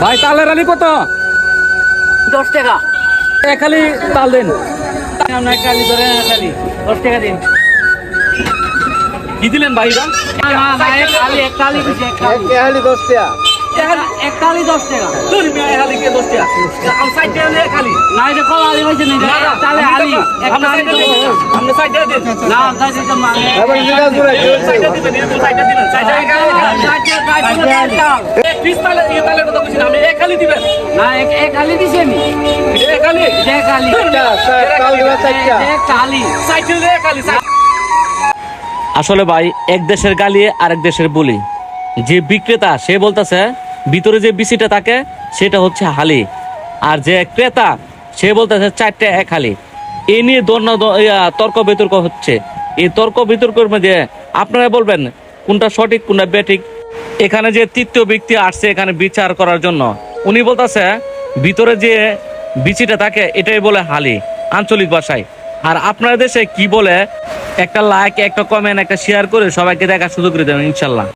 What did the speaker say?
ভাই তালের আলি কত? 10 টাকা। এক খালি তাল দেন। আপনার কালি ধরে খালি 10 টাকা দিন। কি দিলেন ভাই? না এক কালি দিছি, এক কালি। এক কালি 10 টাকা। তুই মেয়ে খালি কে 10 টাকা? আম সাইড দিয়ে খালি। না এটা কলা আলি হইছে না, এটা তালে আলি। এক কালি আমরা সাইড দিয়ে দেন। না গাছ এটা মানে সাইড দিয়ে দিবেন, সাইড দিয়ে দিবেন। সাইড দিয়ে এক পিস তালে এই তালের কথা কইছি না, আমি এক খালি দিবেন। না এক কালি দিছি আমি। এক খালি? এক কালি। এক কালি। সাইড দিয়ে এক খালি। আসলে ভাই এক দেশের গালি আরেক দেশের বলি। যে বিক্রেতা সে বলতেছে ভিতরে যে বিচিটা থাকে সেটা হচ্ছে হালি, আর যে ক্রেতা সে বলতেছে 4টা এক হালি। এই নিয়ে তর্ক বিতর্ক হচ্ছে। এই তর্ক বিতর্কের মধ্যে আপনারা বলবেন কোনটা সঠিক কোনটা বেঠিক। এখানে যে তৃতীয় ব্যক্তি আসছে এখানে বিচার করার জন্য, উনি বলতেছে ভিতরে যে বিচিটা থাকে এটাই বলে হালি আঞ্চলিক ভাষায়। আর আপনার দেশে কি বলে একটা লাইক, একটা কমেন্ট, একটা শেয়ার করে সবাইকে দেখার সুযোগ করে দেবেন ইনশাল্লাহ।